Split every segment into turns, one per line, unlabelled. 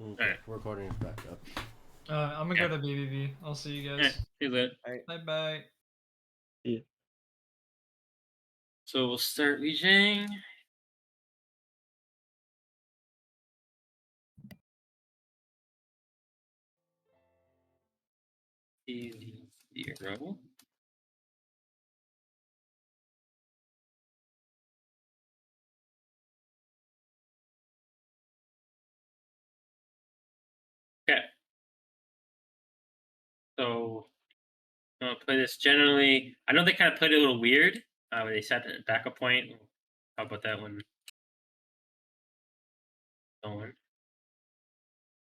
Okay,
Alright.
recording is back up.
I'm gonna
Yeah.
go to BBB. I'll see you
Yeah,
guys.
see you later.
Bye bye.
Yeah.
So we'll start Weijing. Zero. Okay. So I'm gonna play this generally. I know they kind of played it a little weird. When they set the backup point. How about that one going?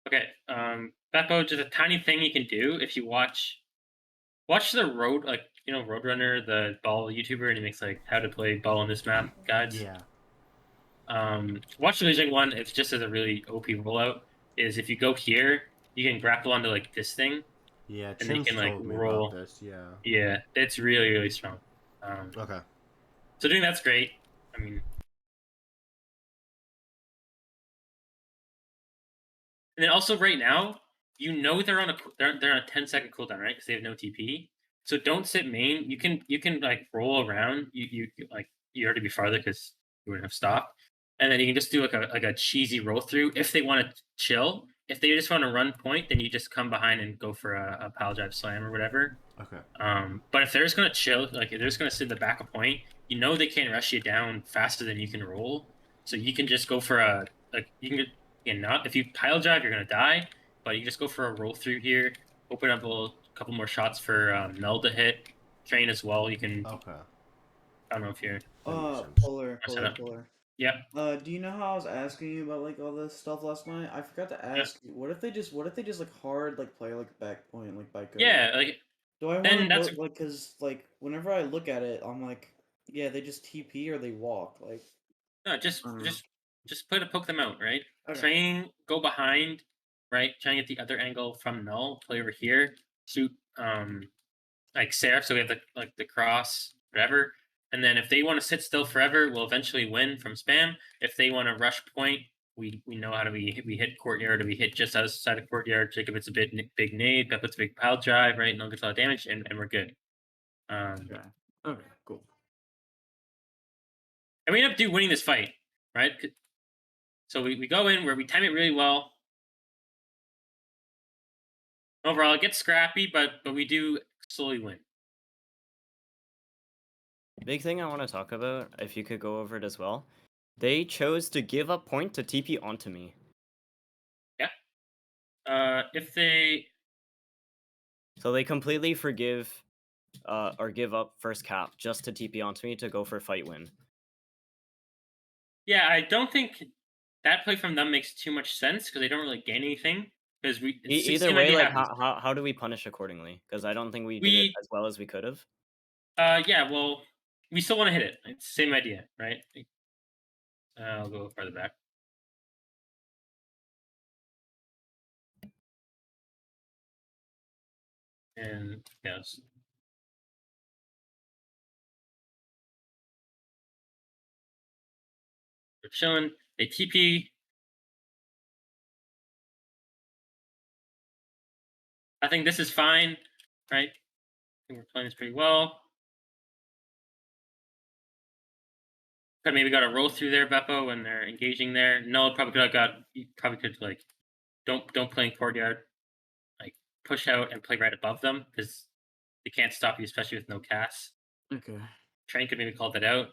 Okay. Beppo, just a tiny thing you can do if you watch the road, like Roadrunner, the ball YouTuber, and he makes like how to play ball on this map guides.
Yeah.
Watch the Weijing one. It's just as a really OP rollout. Is if you go here, you can grapple onto like this thing,
Yeah,
and then you
Chim's
can like
told me about
roll.
this, yeah.
Yeah, it's really really strong.
Okay.
So doing that's great. I mean, and then also right now, they're on they're on a 10-second cooldown, right? Because they have no TP. So don't sit main. You can like roll around. You already be farther because you wouldn't have stopped, and then you can just do like a cheesy roll through if they want to chill. If they just want to run point, then you just come behind and go for a pile drive slam or whatever.
Okay.
But if they're just gonna chill, like if they're just gonna sit in the back of point, they can't rush you down faster than you can roll. So you can just go for a like you can not if you pile drive, you're gonna die. But you just go for a roll through here, open up couple more shots for Mel to hit, train as well. You can.
Okay.
I don't know if you're
That makes sense.
Polar,
set up.
Polar.
Yep.
Do you know how I was asking you about like all this stuff last night? I forgot to
Yeah.
ask you. What if they just like hard like play like back point like by code?
Yeah. Like
Do I want
then
to go
that's
like cause like whenever I look at it, I'm like, yeah, they just TP or they walk like.
no, just
I don't know.
just play to poke them out, right?
Okay.
Train, go behind, right? Try and get the other angle from null. Play over here, shoot, like Seraph. So we have the cross, whatever. And then if they want to sit still forever, we'll eventually win from spam. If they want to rush point, we know how to we hit courtyard or we hit just outside of courtyard. Jacob hits a big nade, that puts a big pile drive, right? No gets a lot of damage, and we're good.
Okay. Okay. Cool.
And we end up winning this fight, right? So we go in where we time it really well. Overall, it gets scrappy, but we do slowly win.
Big thing I want to talk about, if you could go over it as well. They chose to give up point to TP onto me.
If they
So they completely forgive or give up first cap just to TP onto me to go for fight win.
Yeah, I don't think that play from them makes too much sense because they don't really gain anything. Because
Either way, like how do we punish accordingly? Because I don't think we did it as well as we could have.
Yeah, well, we still want to hit it. It's the same idea, right? I'll go farther back. And yes. We're chilling. They TP. I think this is fine, right? I think we're playing this pretty well. Could maybe got a roll through there, Beppo, when they're engaging there. No, probably could have got. You probably could like, don't play in courtyard. Like push out and play right above them because they can't stop you, especially with no cast.
Okay.
Train could maybe call that out.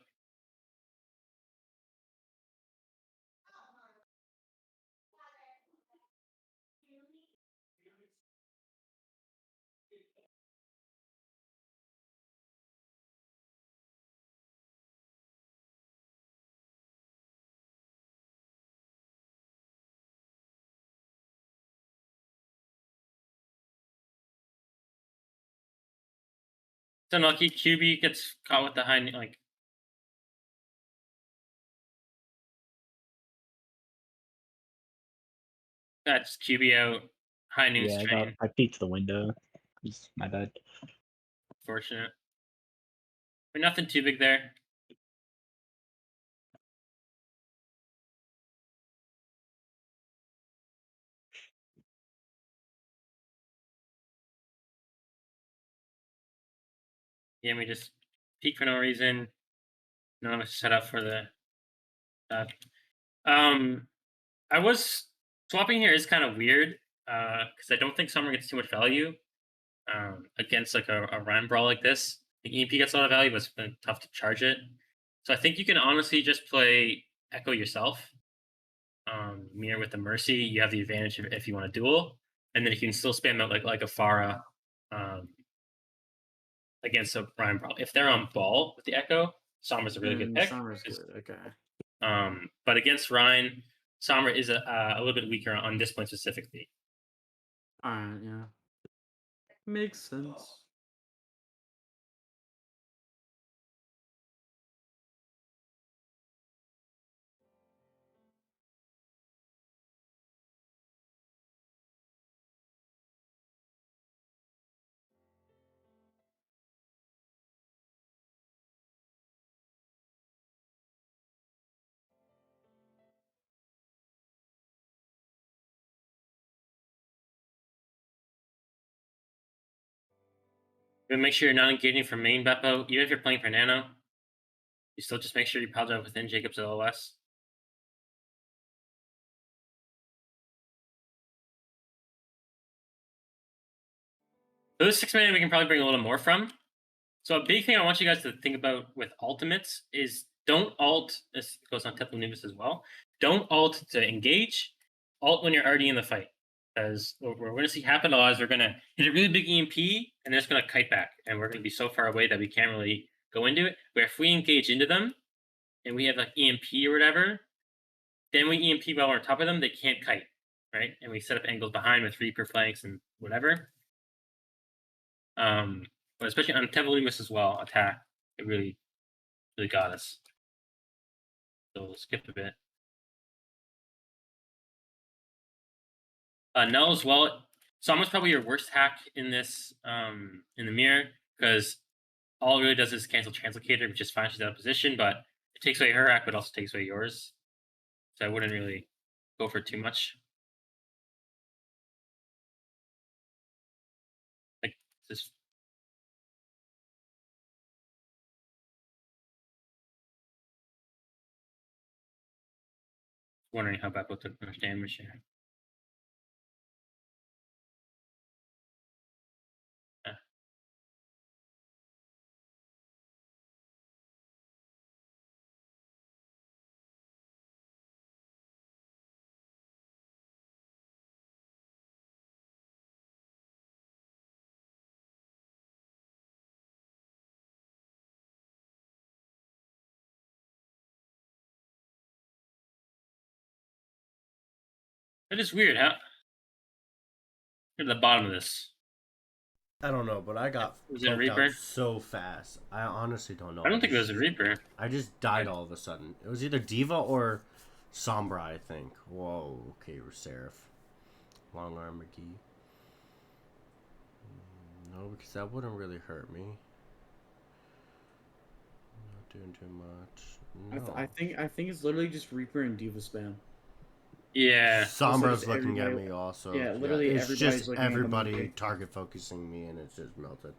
It's unlucky. QB gets caught with the high like. That's QB out. High noon strain.
I peeked the window. It's my bad.
Fortunate. But nothing too big there. we just peek for no reason. None of us set up for that. I was swapping here is kind of weird because I don't think Summer gets too much value against like a Rhyme Brawl like this. The EMP gets a lot of value, but it's been tough to charge it. So I think you can honestly just play Echo yourself. Mirror with the Mercy, you have the advantage if you want to duel, and then you can still spam out like a Pharah against a Rhyme Brawl. If they're on ball with the Echo, Sombra's a really good pick.
Summer's
'cause,
good. Okay.
But against Ryan, Sombra is a little bit weaker on this point specifically.
Alright, yeah. Makes sense.
But make sure you're not engaging for main Beppo. Even if you're playing for Nano, you still just make sure you pile drive within Jacob's LOS. Those 6 mana we can probably bring a little more from. So a big thing I want you guys to think about with ultimates is don't ult. This goes on Temple Nimbus as well. Don't ult to engage. Ult when you're already in the fight. Because what we're going to see happen a lot is we're going to hit a really big EMP and they're just going to kite back. And we're going to be so far away that we can't really go into it. Where if we engage into them and we have like EMP or whatever, then we EMP while we're on top of them, they can't kite. Right? And we set up angles behind with Reaper flanks and whatever. But especially on Temple Nimbus as well, attack. It really got us. So we'll skip a bit. Null as well. So almost probably your worst hack in this in the mirror, because all it really does is cancel Translocator, which is fine, she's out of position, but it takes away her hack, but also takes away yours. So I wouldn't really go for too much. Like this. Wondering how Beppo took much damage here. It is weird, huh? Look at the bottom of this.
I don't know, but I got
Was it a
poked out
Reaper?
so fast. I honestly don't know.
I don't think it was a Reaper.
I just died all of a sudden. It was either Diva or Sombra, I think. Whoa, okay, Seraph. Long Arm McGee. No, because that wouldn't really hurt me. Not doing too much. No.
I think it's literally just Reaper and Diva spam.
Yeah.
Sombra's
it's
looking at
everybody-
me also.
yeah, literally
it's
everybody's
just
looking at the
everybody
monkey.
target focusing me and it's just melted.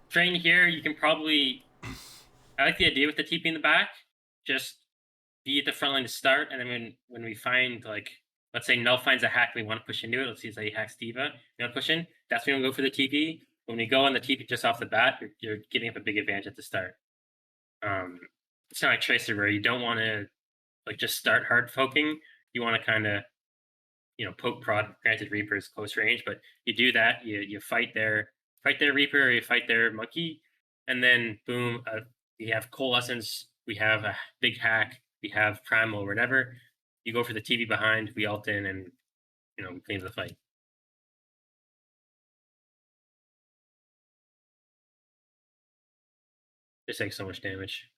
Train here, you can probably. I like the idea with the TP in the back. Just be at the front line to start, and then when we find like, let's say Null finds a hack, we want to push into it. Let's see, say he hacks Diva, we want to push in. That's when we go for the TP. When we go on the TP just off the bat, you're getting up a big advantage at the start. It's not like Tracer where you don't want to like just start hard poking. You want to kind of, poke prod. Granted, Reaper is close range, but you do that. You fight their Reaper or you fight their Monkey, and then boom, we have Coalescence, we have a big hack, we have Primal or whatever. You go for the TV behind, we ult in, and we clean the fight. Just takes so much damage.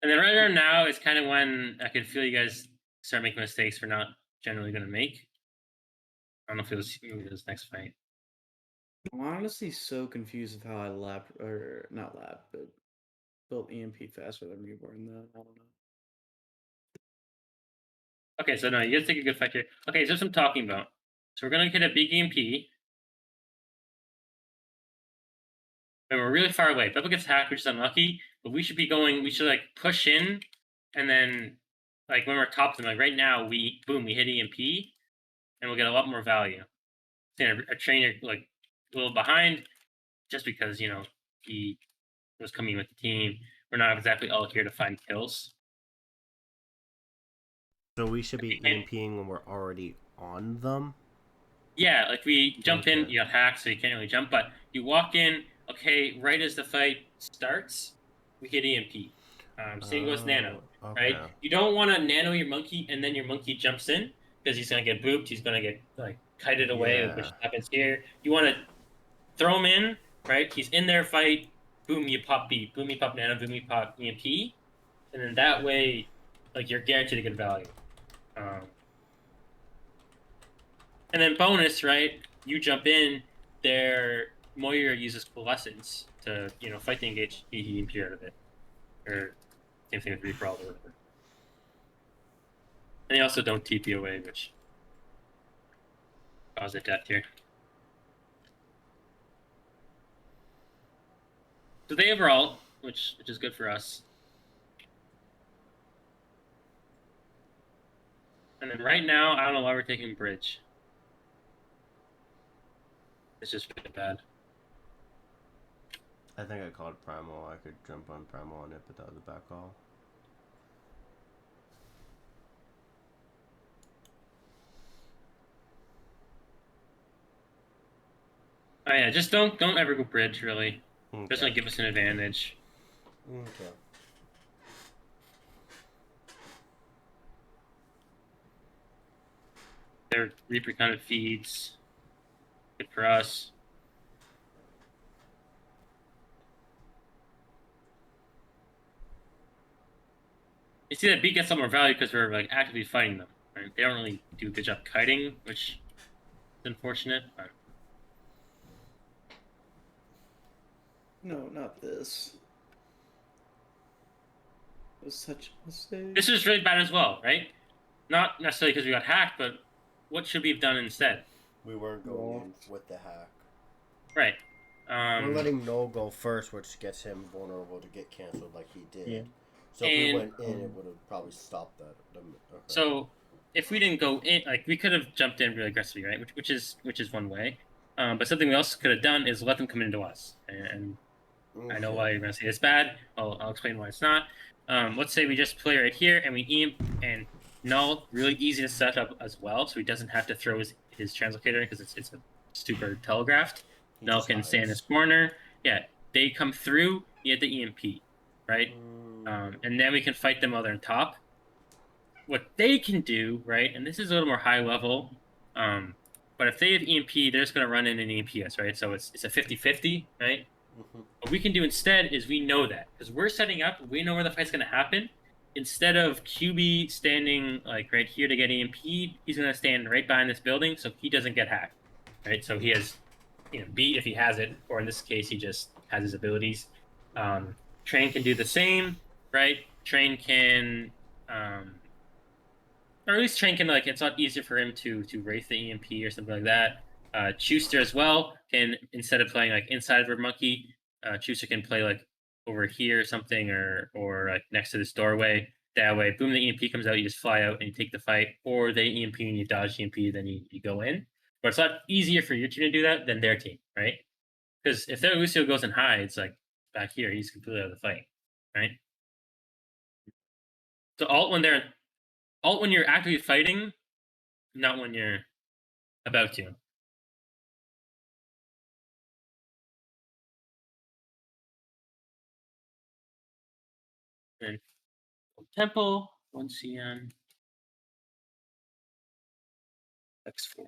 And then right around now is kind of when I could feel you guys start making mistakes we're not generally going to make. I don't know if it was this next fight.
I'm honestly so confused with how I lap or not lap, but built EMP faster than Reborn though. I don't know.
Okay, so no, you guys take a good fight here. Okay, so that's what I'm talking about. So we're gonna hit a big EMP. And we're really far away. Bubba gets hacked, which is unlucky. But we should be going. We should like push in, and then like when we're top them, like right now, we hit EMP, and we'll get a lot more value. A trainer like a little behind, just because he was coming with the team. We're not exactly all here to find kills.
So we should be
And-
EMPing when we're already on them.
Yeah, like we jump in,
Okay.
you got hacked, so you can't really jump. But you walk in, okay, right as the fight starts, we hit EMP. Same goes Nano,
Oh,
right?
okay.
You don't want to Nano your monkey and then your monkey jumps in because he's gonna get booped. He's gonna get like kited away, which
Yeah.
happens here. You want to throw him in, right? He's in their fight. Boom, you pop beat. Boom, you pop Nano. Boom, you pop EMP, and then that way, like you're guaranteed a good value. And then bonus, right? You jump in, their Moira uses Coalescence to, fight the engage EMP out of it. Or same thing with Reaper or whatever. And they also don't TP away, which causes a death here. So they have ult, which is good for us. And then right now, I don't know why we're taking bridge. It's just really bad.
I think I called Primal. I could jump on Primal on it, but that was a back call.
Oh yeah, just don't ever go bridge really.
Okay.
Just gonna give us an advantage.
Okay.
Their Reaper kind of feeds. Good for us. You see that B gets some more value because we're like actively fighting them. Right? They don't really do a good job kiting, which is unfortunate. But...
No, not this. It was such a mistake.
This is really bad as well, right? Not necessarily because we got hacked, but what should we have done instead?
We weren't going in with the hack.
Right.
We're letting Noel go first, which gets him vulnerable to get canceled like he did.
Yeah.
So if we
And-
went in, it would have probably stopped that. Okay.
So if we didn't go in, like we could have jumped in really aggressively, right? Which is one way. But something we also could have done is let them come into us. And I know why you're gonna say it's bad. I'll explain why it's not. Let's say we just play right here and we EMP and Null, really easy to set up as well, so he doesn't have to throw his translocator because it's a super telegraphed.
He
Null
just
can stay in
hides.
his corner. Yeah, they come through. You get the EMP, right? And then we can fight them while they're on top. What they can do, right, and this is a little more high level, but if they have EMP, they're just going to run in and EMP us, right? So it's a 50-50, right? What we can do instead is we know that because we're setting up, we know where the fight's going to happen. Instead of QB standing like right here to get EMP'd, he's going to stand right behind this building so he doesn't get hacked, right? So he has, beat if he has it, or in this case, he just has his abilities. Train can do the same, right? Train can, or at least Train can it's a lot easier for him to wraith the EMP or something like that. Chuster as well can, instead of playing like inside of her monkey, Chuster can play like over here or something, or like next to this doorway. That way, boom, the EMP comes out, you just fly out and you take the fight, or they EMP and you dodge EMP, then you go in. But it's a lot easier for your team to do that than their team, right? Because if their Lucio goes and hides, like back here, he's completely out of the fight, right? So ult when you're actively fighting, not when you're about to. And Temple, 1 CM, X4.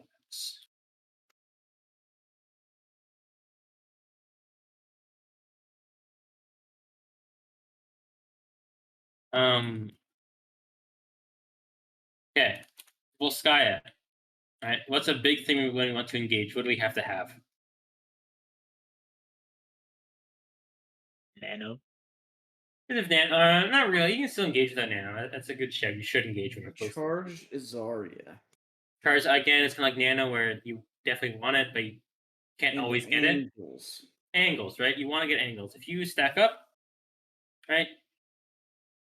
Okay, Volskaya. All right, what's a big thing we want to engage? What do we have to have?
Nano.
Because if not really. You can still engage with that Nano. That's a good shout. You should engage when we're close.
Charge Zarya.
Charge again. It's kind of like Nano, where you definitely want it, but you can't
And
always get it.
angles.
Angles, right? You want to get angles. If you stack up, right?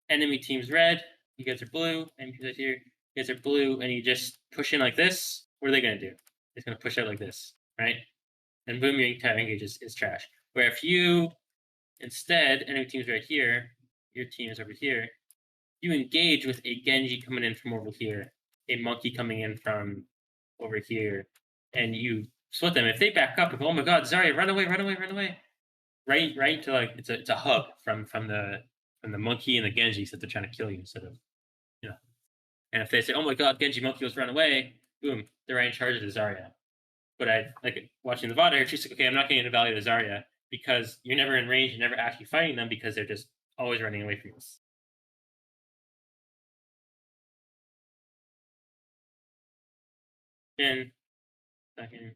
Enemy team's red. You guys are blue. Enemy team's right here. You guys are blue, and you just push in like this. What are they gonna do? It's gonna push out like this, right? And boom, your entire engage is trash. Where if you instead, enemy team's right here, your team is over here, you engage with a Genji coming in from over here, a monkey coming in from over here, and you split them. If they back up, oh my god, Zarya, run away, run away, run away. Right to like it's a hug from the monkey and the Genji, so they're trying to kill you instead of and if they say, oh my god, Genji monkey was run away, boom, they're right in charge of the Zarya. But I like watching the VOD here, she's like, okay, I'm not going to value the Zarya because you're never in range, you're never actually fighting them because they're just always running away from us. In second.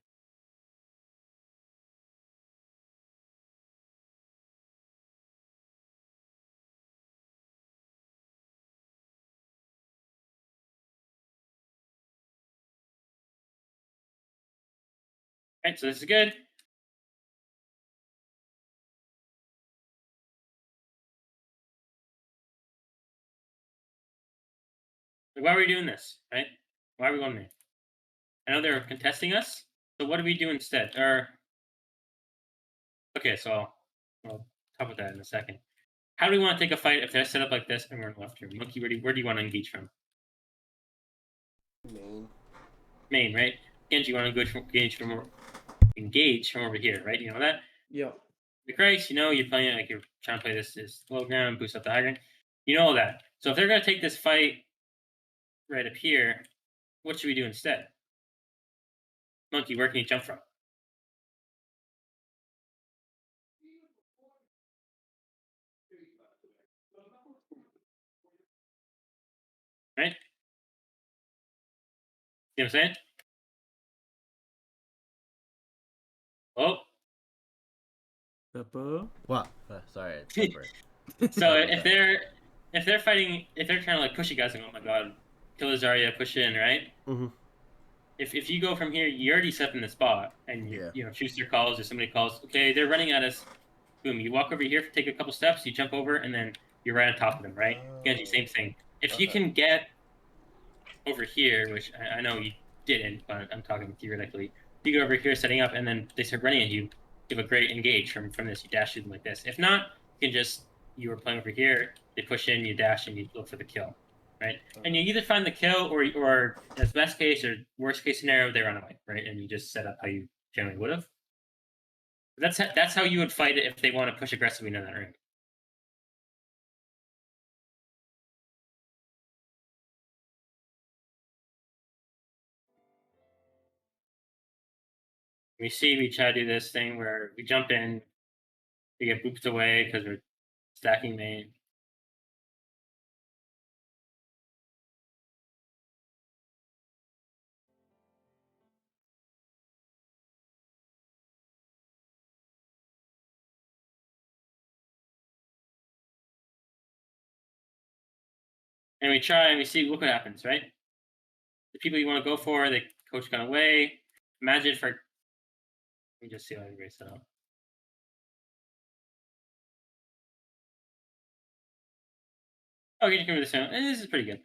Alright, so this is good. Like, why are we doing this, right? Why are we going there? I know they're contesting us, so what do we do instead? Or okay, so I'll talk about that in a second. How do we want to take a fight if they're set up like this and we're in left here? Monkey, where do you want to engage from? Main, right? Genji, you want to engage from over here, right? You know that?
Yep.
The Christ, you're playing like you're trying to play this low ground, boost up the high ground. You know all that. So if they're gonna take this fight right up here, what should we do instead? Monkey, where can you jump from? Right? See what I'm saying? Oh,
What? Sorry. It's separate.
so
Okay.
if they're fighting, if they're trying to like push you guys, like, oh my god, kill the Zarya, push in, right?
Mm-hmm.
If you go from here, you already set in the spot, and Schuster calls or somebody calls. Okay, they're running at us. Boom! You walk over here, take a couple steps, you jump over, and then you're right on top of them, right? Genji, same thing. If you
Okay.
can get over here, which I know you didn't, but I'm talking theoretically. You go over here, setting up, and then they start running at you. You have a great engage from this. You dash through them like this. If not, you can just you were playing over here. They push in, you dash, and you look for the kill, right? And you either find the kill, or as best case or worst case scenario, they run away, right? And you just set up how you generally would have. That's how you would fight it if they want to push aggressively into that ring. We try to do this thing where we jump in, we get booped away because we're stacking main. And we try and we see, look what happens, right? The people you want to go for, the coach gone away. Imagine for. Let me just see how everybody's set up. Oh, you can come with this one. This is pretty good.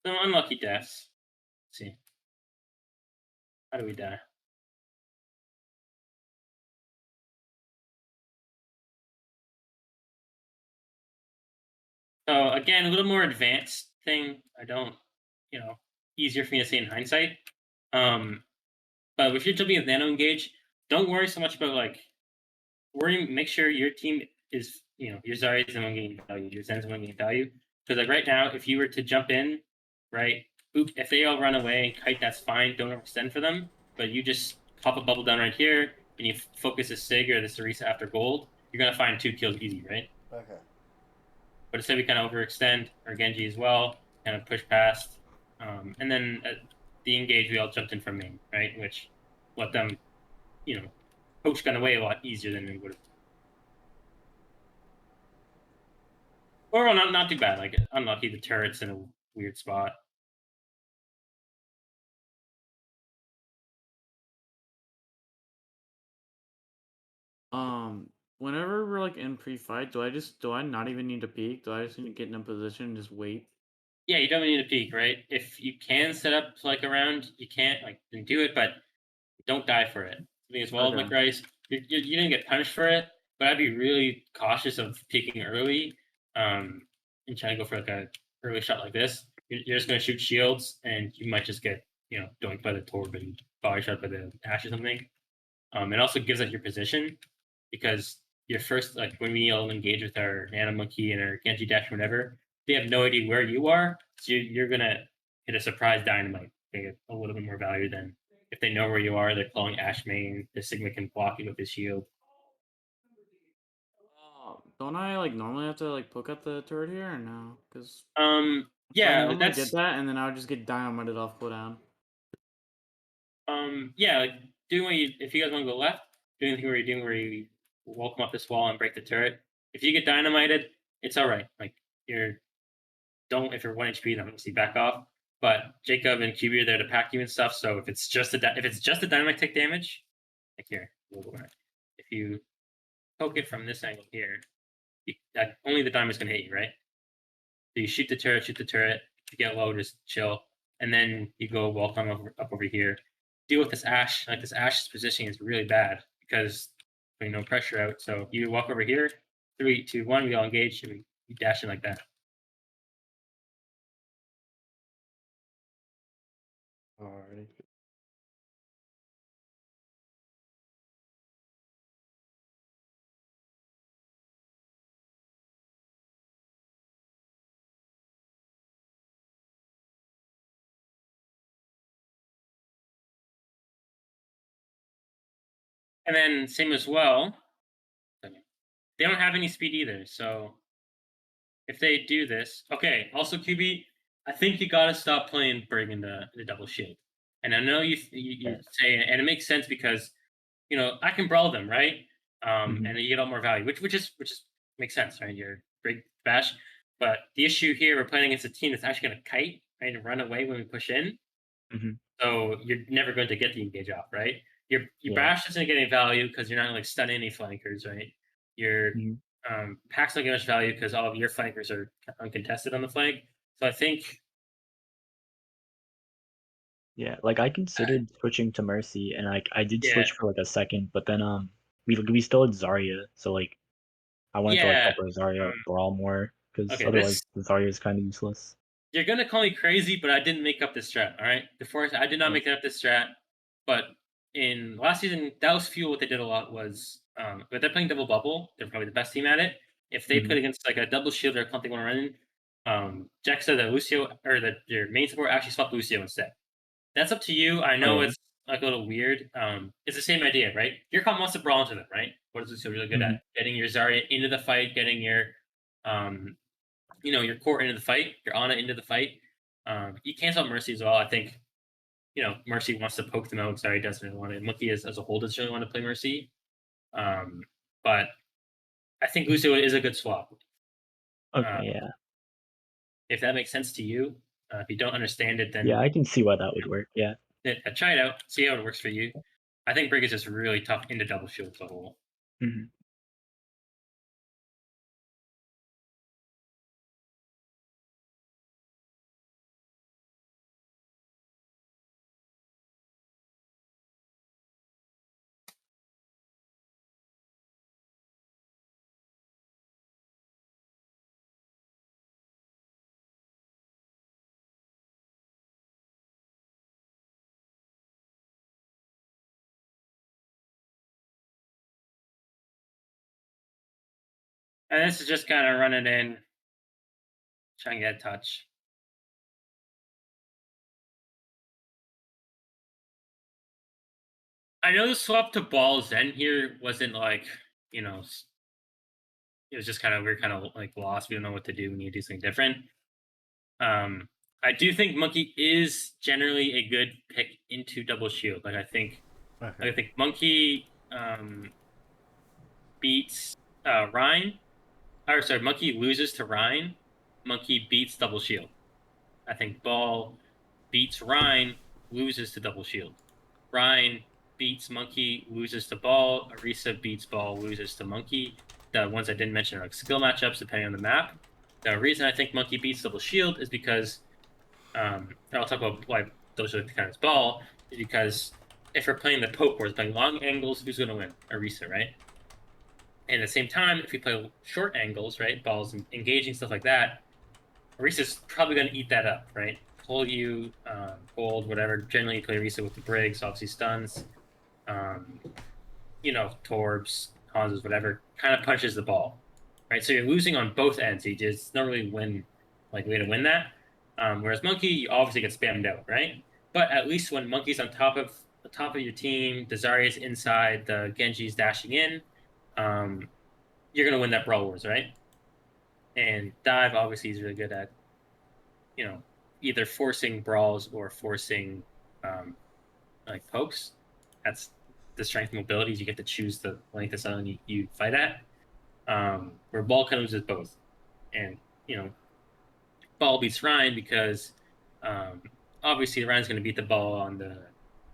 Some unlucky deaths. Let's see. How do we die? So again, a little more advanced thing. I don't, easier for me to say in hindsight. But if you're jumping with nano engage, don't worry so much about like make sure your team is, your Zarya is one gaining value, your Zen's one gaining value. Because like right now, if you were to jump in, right, if they all run away and kite, that's fine. Don't overextend for them. But you just pop a bubble down right here, and you focus a Sig or the Sarisa after gold, you're gonna find 2 kills easy, right?
Okay.
But instead we kind of overextend our Genji as well, kind of push past, and then the engage we all jumped in from main, right? Which let them, poach gun away a lot easier than they would have. Or well, not too bad. Like unlucky, the turret's in a weird spot.
Whenever we're like in pre-fight, do I not even need to peek? Do I just need to get in a position and just wait?
Yeah, you don't need to peek, right? If you can set up like around, you can't then do it, but don't die for it. I think as well,
Okay.
like Rice, you didn't get punished for it, but I'd be really cautious of peeking early, and trying to go for like a early shot like this. You're just gonna shoot shields, and you might just get doinked by the Torb and body shot by the Ash or something. It also gives up your position because your first like when we all engage with our Nano Monkey and our Genji Dash, whatever, they have no idea where you are, so you're gonna hit a surprise dynamite. They get a little bit more value than if they know where you are. They're calling Ash main. The Sigma can block you with his shield.
Don't I like normally have to like poke at the turret here or no? Because I
Yeah,
normally
that's
did that, and then I would just get dynamited off cooldown.
yeah, like doing what you if you guys want to go left, doing the thing where you're doing where you welcome up this wall and break the turret. If you get dynamited, it's all right. Like if you're 1 HP, then obviously back off. But Jacob and QB are there to pack you and stuff. So if it's just a dynamite take damage, like here, we'll go back. If you poke it from this angle here, only the dynamite's gonna hit you, right? So you shoot the turret. If you get low, just chill, and then you go welcome up over here. Deal with this Ash. Like this Ash's positioning is really bad because no pressure out. So you walk over here. 3, 2, 1. We all engage. And we dash in like that.
Alrighty.
And then same as well. They don't have any speed either. So if they do this, okay. Also, QB, I think you gotta stop playing Brig in the double shield. And I know you say, and it makes sense because I can brawl them, right? And you get a lot more value, which is makes sense, right? You're Brig bash, but the issue here, we're playing against a team that's actually gonna kite, right, and run away when we push in. So you're never going to get the engage off, right? Your bash isn't getting value because you're not like stunning any flankers, right? Your pack's not getting much value because all of your flankers are uncontested on the flank. So I think
Yeah, like I considered switching to Mercy, and like I did switch for like a second, but then we still had Zarya, so like I wanted to like help our Zarya brawl more because otherwise the Zarya is kind of useless.
You're gonna call me crazy, but I didn't make up this strat. All right, before I did not make up this strat, but in last season, that was Fuel. What they did a lot was, but they're playing double bubble. They're probably the best team at it. If they put against like a double shield or something want to run in, Jack said that Lucio or that your main support actually swapped Lucio instead. That's up to you. I know it's like a little weird. It's the same idea, right? Your comp wants to brawl into them, right? What is Lucio really good at? Getting your Zarya into the fight, getting your your core into the fight, your Ana into the fight. You can't stop Mercy as well. I think, Mercy wants to poke them out. Sorry, doesn't really want to. Monkey as a whole doesn't really want to play Mercy. But I think Lucio is a good swap.
Okay, yeah.
If that makes sense to you. If you don't understand it, then
Yeah, I can see why that would work. Yeah.
Try it out. See how it works for you. I think Brig is just really tough into double shield as a whole. And this is just kind of running in, trying to get a touch. I know the swap to ball Zen here wasn't like, it was just kind of, we're kind of like lost. We don't know what to do. We need to do something different. I do think Monkey is generally a good pick into double shield. Like I think
Okay.
I think Monkey beats Rhine. Or sorry, Monkey loses to Rhine. Monkey beats Double Shield. I think Ball beats Rhine, loses to Double Shield. Rhine beats Monkey, loses to Ball. Arisa beats Ball, loses to Monkey. The ones I didn't mention are like skill matchups depending on the map. The reason I think Monkey beats Double Shield is because I'll talk about why those are the kind of Ball is because if we're playing the poke wars, playing long angles, who's going to win? Arisa, right? And at the same time, if we play short angles, right, balls engaging stuff like that, Arisa's probably going to eat that up, right? Hold you, gold, whatever. Generally, you play Arisa with the Briggs, obviously stuns. Torbs, Hanzos, whatever, kind of punches the ball, right? So you're losing on both ends. You just not really win, like way to win that. Whereas Monkey, you obviously get spammed out, right? But at least when Monkey's on top of your team, the Zarya's inside, the Genji's dashing in, you're gonna win that Brawl Wars, right? And Dive obviously is really good at, either forcing brawls or forcing like pokes. That's the strength mobilities. You get to choose the length of zone you fight at. Where Ball kind of loses both. And, Ball beats Ryan because obviously Ryan's going to beat the ball on the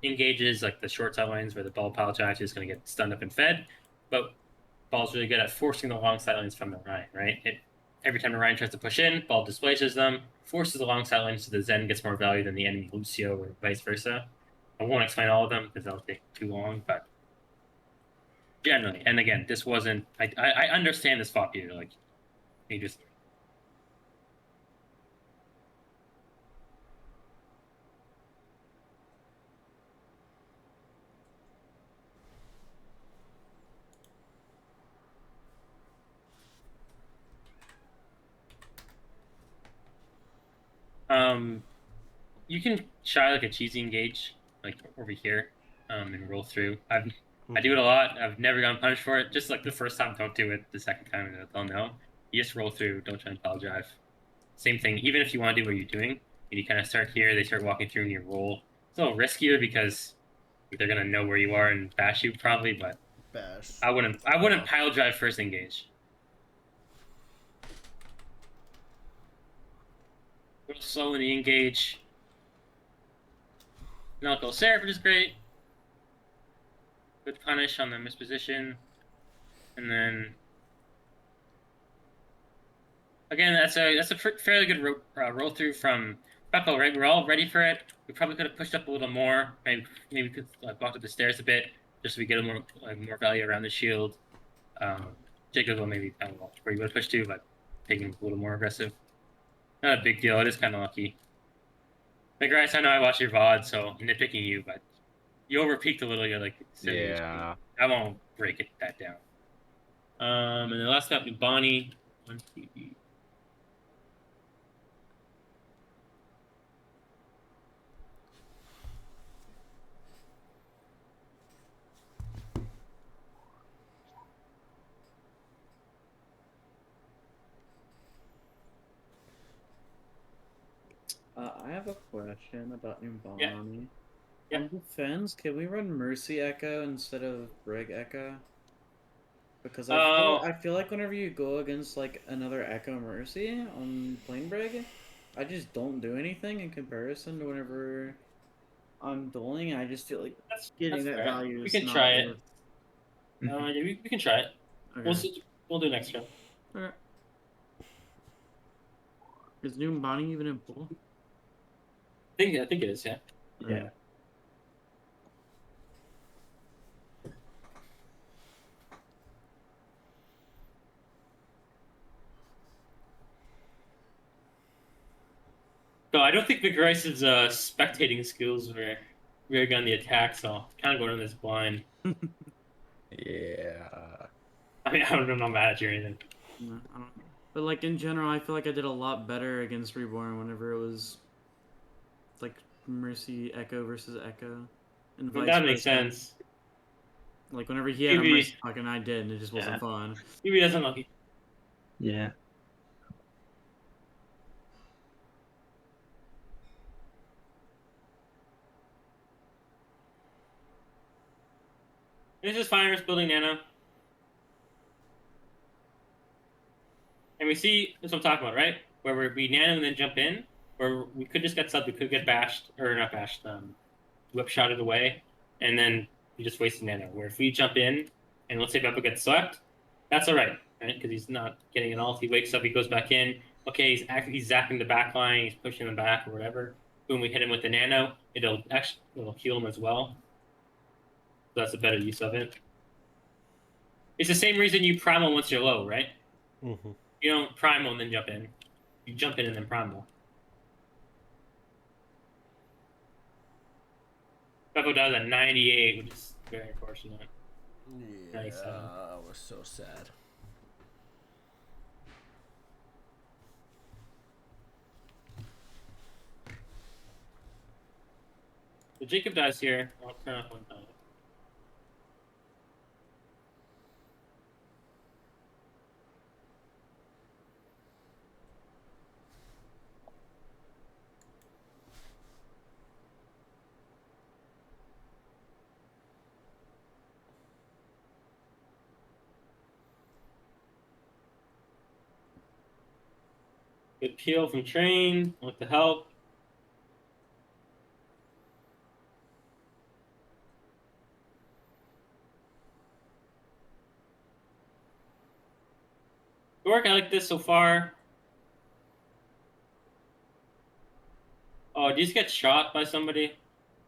engages, like the short side lanes where the ball pile charge is going to get stunned up and fed. But Ball's really good at forcing the long side lanes from the Ryan, right? Every time the Ryan tries to push in, Ball displaces them, forces the long side lanes so the Zen gets more value than the enemy Lucio or vice versa. I won't explain all of them because that'll take too long, but generally, and again, this wasn't. I understand this fought here. Like, you just. You can try like a cheesy engage, like over here, and roll through. I do it a lot. I've never gotten punished for it. Just like the first time, don't do it. The second time, they'll know. You just roll through. Don't try and pile drive. Same thing. Even if you want to do what you're doing, and you kind of start here, they start walking through, and you roll. It's a little riskier because they're gonna know where you are and bash you probably. But
Bash.
I wouldn't pile drive first engage. Real slow in the engage. Nalco Seraph, which is great. Good punish on the misposition. And then again, that's a fairly good roll through from Beppo, right? We're all ready for it. We probably could have pushed up a little more. Maybe we could walk up the stairs a bit just so we get a more value around the shield. Jacob will maybe I don't know where you would have pushed to, but taking a little more aggressive. Not a big deal. It is kind of lucky. Grace, I know I watch your VOD, so I'm nitpicking you, but you overpeaked a little. You're like,
Yeah.
I won't break that down. And the last got Bonnie. 1 TV.
I have a question about Numbani.
Yeah.
On defense, can we run Mercy Echo instead of Brig Echo? Because I feel like whenever you go against like another Echo Mercy on Plane Brig, I just don't do anything in comparison to whenever I'm dueling. I just feel like getting that
fair.
value.
We
is
can
not
try it.
worth-
Yeah, we can try it.
Okay.
We'll do next round.
Okay. Is Numbani even in pool?
I think it is. Yeah.
Yeah.
So I don't think Vigorice's spectating skills were very good on the attack, so kind of going on this blind.
Yeah.
I mean, I'm not mad at you or anything.
No, I don't. But like in general, I feel like I did a lot better against Reborn whenever it was like Mercy Echo versus Echo, and vice
That makes
versa.
sense.
Like whenever he had a
Maybe-
Mercy Puck and I did, and it just wasn't fun.
Maybe that's unlucky.
Yeah.
This is fine. We're just building Nano. And we see, that's what I'm talking about, right? Where we Nano and then jump in. Or we could just get subbed. We could get bashed. Or not bashed. Whip shotted away. And then we just wasted Nano. Where if we jump in, and let's say Beppo gets swept, that's all right? Because he's not getting an ult. He wakes up, he goes back in. Okay, he's zapping the back line, he's pushing them back or whatever. Boom, we hit him with the Nano. It'll heal him as well. So that's a better use of it. It's the same reason you primal once you're low, right?
Mm-hmm.
You don't primal and then jump in. You jump in and then primal. Beppo does at 98, which is very unfortunate.
Yeah,
97.
I was so sad.
So Jacob dies here. I'll turn off one time. Good peel from Train. With the help. Good work. I like this so far. Oh, did you just get shot by somebody?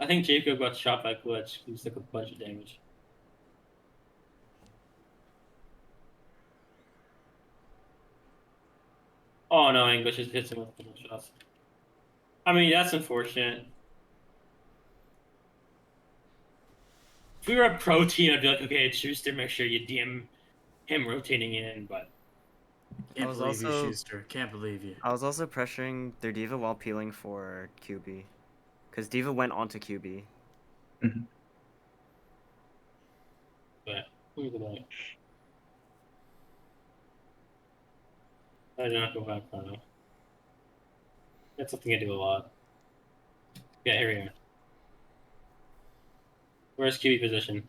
I think Jacob got shot by Glitch. He took a bunch of damage. Oh no, English just hits him with a couple shots. I mean, that's unfortunate. If we were a pro team, I'd be like, okay, Schuster, make sure you DM him rotating in, but
Can't
was
believe you,
also-
Schuster. Can't believe you.
I was also pressuring their D.Va while peeling for QB. Because D.Va went onto QB.
look at that. I did not go back now. That's something I do a lot. Yeah, here we are. Where's QB position?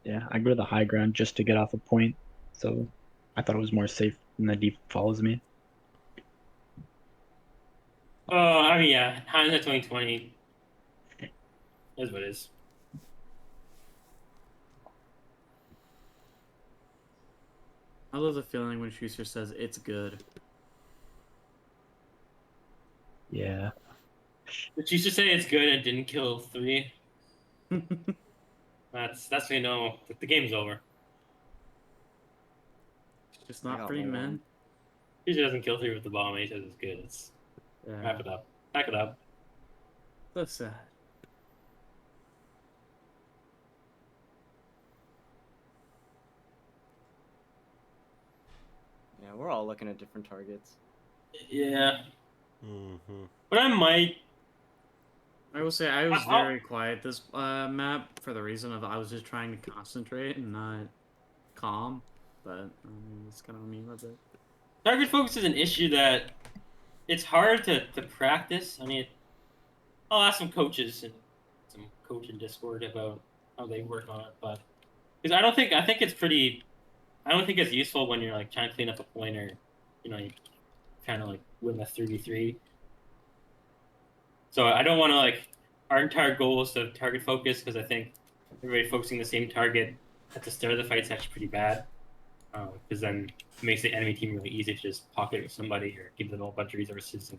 Yeah, I go to the high ground just to get off a point, so I thought it was more safe when the deep follows me.
Oh, I mean, yeah, hindsight 2020 is what it is.
I love the feeling when Schuster says it's good.
Yeah.
But you should say it's good and didn't kill 3. That's when you know the game's over.
It's
I
not
got
free,
one.
man.
He just doesn't kill 3 with the bomb. He says it's good. It's
Yeah.
wrap it up. Pack it up.
So sad.
Yeah, we're all looking at different targets.
Yeah,
Mm-hmm.
but I might.
I will say I was
I'll-
very quiet this map for the reason of I was just trying to concentrate and not calm. But it's kind of me a bit.
Target focus is an issue that it's hard to practice. I mean, I'll ask some coaches and some coach in Discord about how they work on it, but because I think it's pretty. I don't think it's useful when you're like trying to clean up a point or, you know, you kind of like win a 3v3. So I don't want to like. Our entire goal is to target focus because I think everybody focusing the same target at the start of the fight is actually pretty bad. Because then it makes the enemy team really easy to just pocket with somebody or give them a bunch of resources.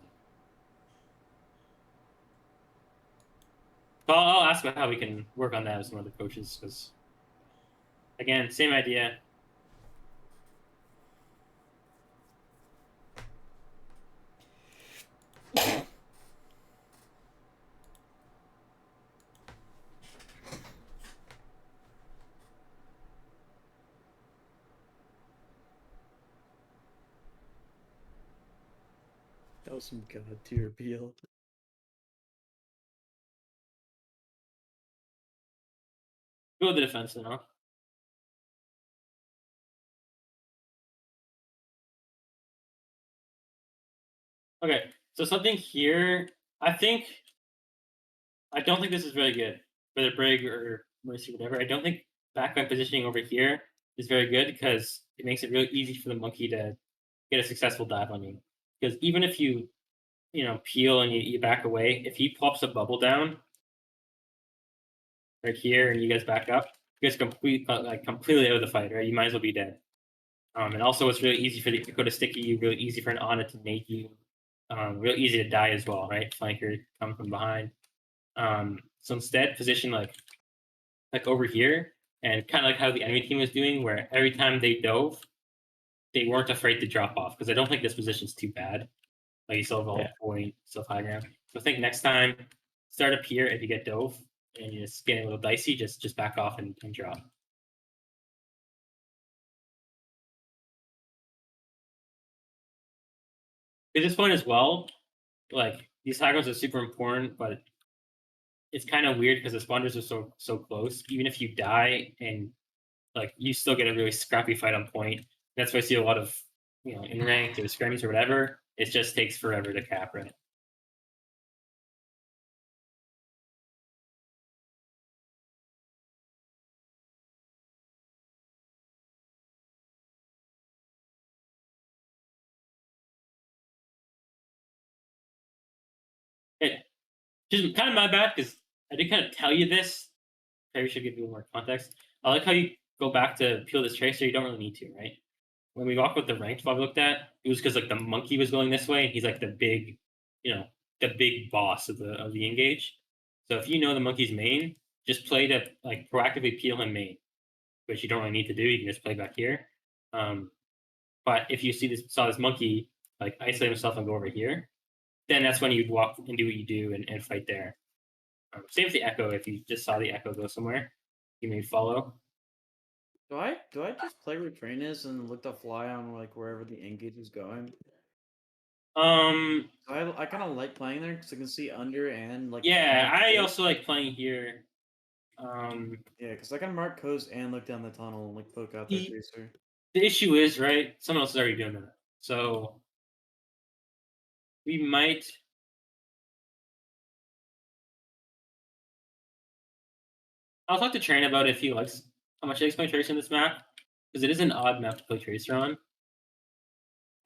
So I'll ask about how we can work on that with some other coaches. Because again, same idea.
That was some god tier peel.
Go with the defense now. Okay, so something here. I don't think this is really good. whether Brig or Mercy, whatever. I don't think backline positioning over here is very good because it makes it really easy for the monkey to get a successful dive on you. Because even if you peel and you back away, if he pops a bubble down right here and you guys back up, you guys completely out of the fight, right? You might as well be dead. And also, it's really easy for the Echo to sticky you, really easy for an Ana to nade you, real easy to die as well, right? Flanker come from behind. So instead, position like over here, and kind of like how the enemy team was doing, where every time they dove, they weren't afraid to drop off, because I don't think this position's too bad. Like you still have all point, still have high ground. So I think next time, start up here if you get dove and you're just getting a little dicey, just back off and drop. At this point as well, like these high grounds are super important, but it's kind of weird because the spawners are so close. Even if you die and like you still get a really scrappy fight on point. That's why I see a lot of in ranked or scrimmies or whatever. It just takes forever to cap, right? Just kind of my bad because I did kind of tell you this. Maybe should give you more context. I like how you go back to peel this tracer. You don't really need to, right? When we walked with the ranked we looked at, it was because like the monkey was going this way, and he's like the big, the big boss of the engage. So if you know the monkey's main, just play to like proactively peel him main, which you don't really need to do. You can just play back here. But if you saw this monkey like isolate himself and go over here, then that's when you'd walk and do what you do and fight there. Same with the Echo. If you just saw the Echo go somewhere, you may follow.
Do I just play Retrainers and look to fly on like wherever the engage is going? I kind of like playing there because I can see under and like.
Yeah, I also like playing here.
Yeah, because I can mark coast and look down the tunnel and like poke out the tracer.
The issue is, right, someone else is already doing that. So we might. I'll talk to Train about if he likes how much he likes playing Tracer in this map, because it is an odd map to play Tracer on.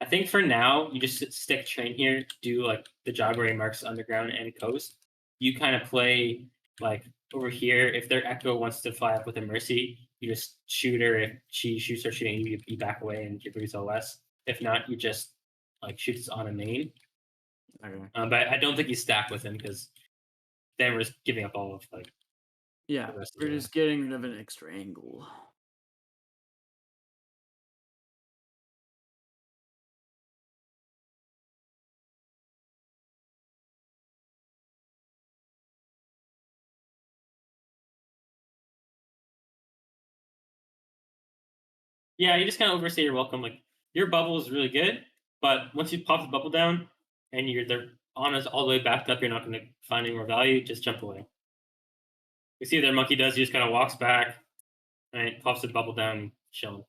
I think for now, you just stick Train here, do like the job where he marks underground and coast. You kind of play like over here. If their Echo wants to fly up with a Mercy, you just shoot her. If she shoots her shooting, you back away and give her less. If not, you just like shoots on a main.
Okay.
But I don't think you stack with him because then we're just giving up all of like.
Yeah, we're just getting rid of an extra angle.
Yeah, you just kind of overstay your welcome. Like your bubble is really good, but once you pop the bubble down and they're on us all the way backed up, you're not going to find any more value. Just jump away. You see what their monkey does? He just kind of walks back, right? Pops the bubble down, chilling.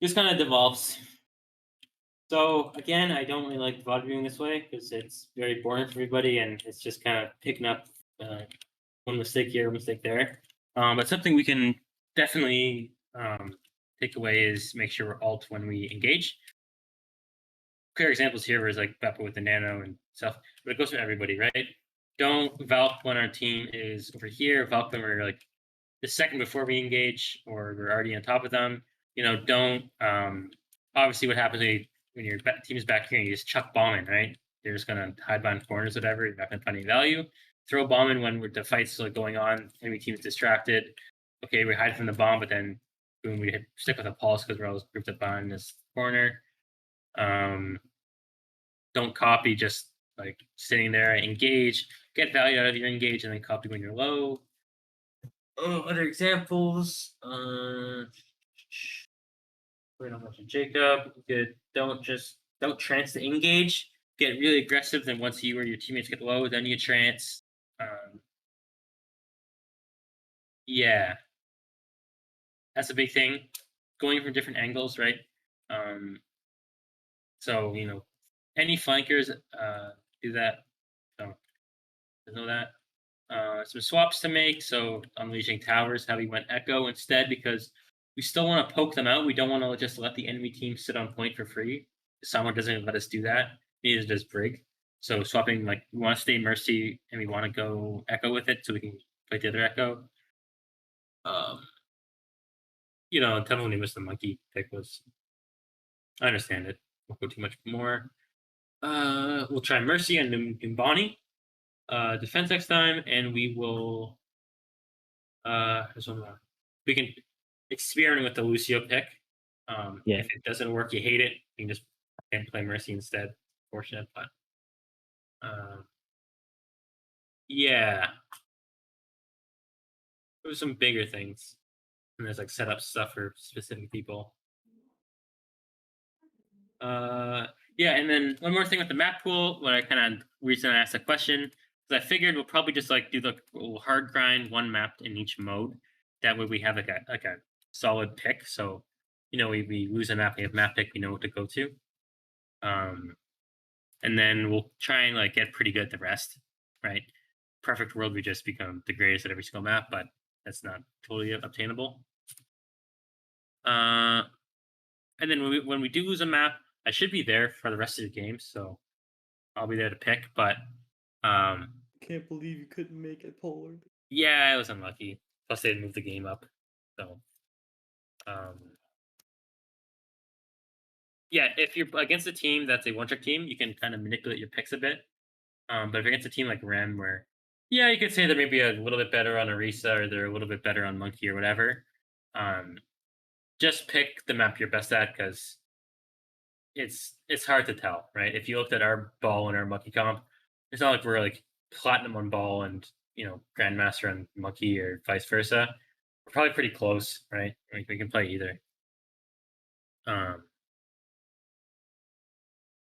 Just kind of devolves. So again, I don't really like VOD viewing this way because it's very boring for everybody, and it's just kind of picking up one mistake here, one mistake there. But something we can definitely take away is make sure we're alt when we engage. Clear examples here is like Beppo with the nano and stuff, but it goes for everybody, right? Don't Valk when our team is over here. Valk when we're like the second before we engage or we're already on top of them. Don't obviously what happens when your team is back here and you just chuck bomb in, right? You're just gonna hide behind corners, whatever. You're not gonna find any value. Throw bomb in when the fight's still going on. Enemy team's distracted. Okay, we hide from the bomb, but then boom, we stick with a pulse because we're always grouped up behind this corner. Don't copy just like sitting there. Engage, get value out of your engage, and then copy when you're low. Other examples. We don't mention Jacob. Good. Don't trance to engage. Get really aggressive. Then once you or your teammates get low, then you trance. Yeah, that's a big thing. going from different angles, right? So any flankers do that. So know that. Some swaps to make. So unleashing towers. How we went Echo instead because we still want to poke them out. We don't want to just let the enemy team sit on point for free. Someone doesn't let us do that. Neither does Brig. So swapping, like, we want to stay Mercy and we want to go Echo with it so we can play the other Echo. Tell me missed the monkey pick was. I understand it. Won't go too much more. We'll try Mercy and Nimbani. Defense next time, and we will. There's one more. We can experiment with the Lucio pick.
Yeah.
If it doesn't work, you hate it. You can just play Mercy instead. Fortunate, but yeah. There's some bigger things, and there's like setup stuff for specific people. Yeah, and then one more thing with the map pool. What I kind of reason I asked the question is I figured we'll probably just like do the hard grind one map in each mode. That way we have like a solid pick. So we lose a map, we have map pick, we know what to go to. And then we'll try and like get pretty good at the rest, right? Perfect world, we just become the greatest at every single map, but that's not totally obtainable. And then when we do lose a map, I should be there for the rest of the game, so I'll be there to pick. But
Can't believe you couldn't make it, Polar.
yeah, I was unlucky. Plus, they had moved the game up, so yeah. If you're against a team that's a one-trick team, you can kind of manipulate your picks a bit. But if you're against a team like Rem, where you could say they're maybe a little bit better on Orisa or they're a little bit better on Monkey or whatever, just pick the map you're best at because it's hard to tell, right? If you looked at our ball and our monkey comp, it's not like we're like platinum on ball and grandmaster on monkey or vice versa. We're probably pretty close, right? Like we can play either.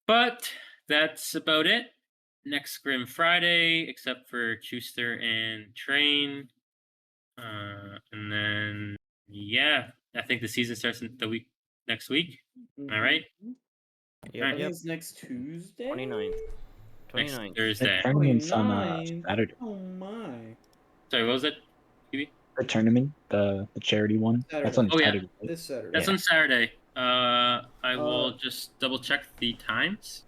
But that's about it. Next Grim Friday, except for Chuster and Train. And then I think the season starts in the week next week. Am I right?
Yep,
I think
yep.
it's next Tuesday.
29th.
Next
29th.
The
Thursday.
tournament's on
29th.
Saturday.
Oh my.
Sorry, what was it?
The tournament, the charity one. That's on
Oh, yeah.
Saturday. Right?
This Saturday.
That's on Saturday. I will just double check the times.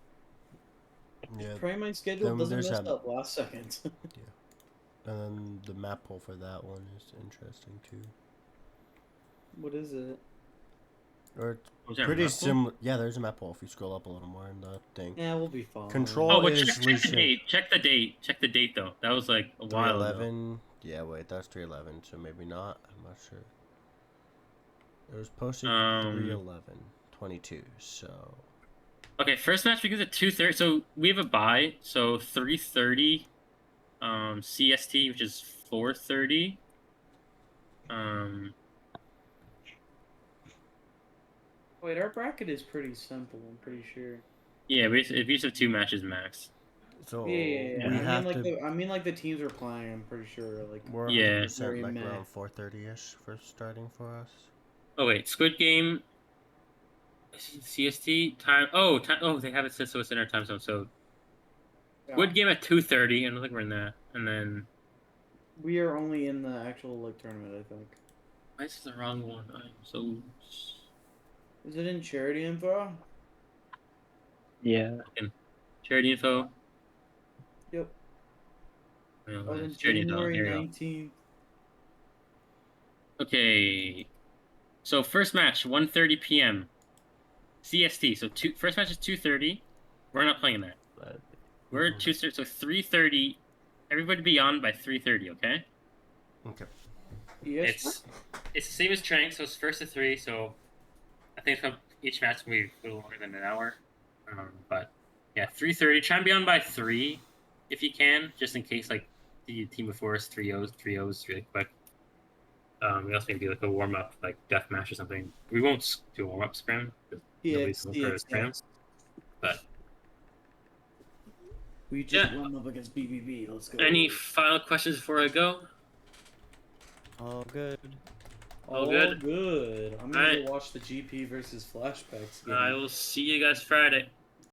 Yeah.
Pray my schedule
Then
doesn't
there's
mess
that-
up last second.
And then the map poll for that one is interesting too.
What is it?
Or it's
Was there a
pretty
map poll?
similar. Yeah, there's a map poll if you scroll up a little more in the thing.
Yeah, we'll be fine.
Control-
Oh, but
is
check the
Lucian.
date. Check the date. Check the date though. That was like a while ago.
311. Yeah, wait, that's 311. So maybe not. I'm not sure. It was posted 3/11/22. So
Okay, first match begins at 2:30. So we have a bye. So 3:30, CST, which is 4:30.
Wait, our bracket is pretty simple. I'm pretty sure.
Yeah, we just have 2 matches max.
so
Yeah.
we
I
have
mean, like
to.
I mean, like the teams are playing. I'm pretty sure. Like.
We're
Yeah.
100%
Very
like
meh.
around 4:30ish for starting for us.
Oh wait, Squid Game. CST time. Oh, they have it set so it's in our time zone. So
Yeah.
Squid Game at 2:30. I don't think we're in that. And then
We are only in the actual like tournament. I think.
why is this the wrong one? I'm so.
Is it in charity info?
Yeah.
Charity info.
Yep.
Oh,
Oh, in
it's charity info.
January
Here we go.
19th.
Okay. So first match, 1:30 p.m. CST. So first match is 2:30. We're not playing that.
But
We're at 2:30. So 3:30. Everybody be on by 3:30. Okay.
okay.
Yes.
It's the same as training. So it's first to 3. So I think each match will be a little longer than an hour. But yeah, 3:30. Try and be on by 3 if you can, just in case like the team before us 3-0s really quick. We also maybe like a warm up, like death match or something. We won't do a warm up scrim. Nobody's going for a scrim. But
We just
Yeah.
won up against BBB. Let's go.
any final questions before I go?
All good.
All good?
Good. I'm gonna
Alright.
go watch the GP versus Flashbacks game.
I will see you guys Friday.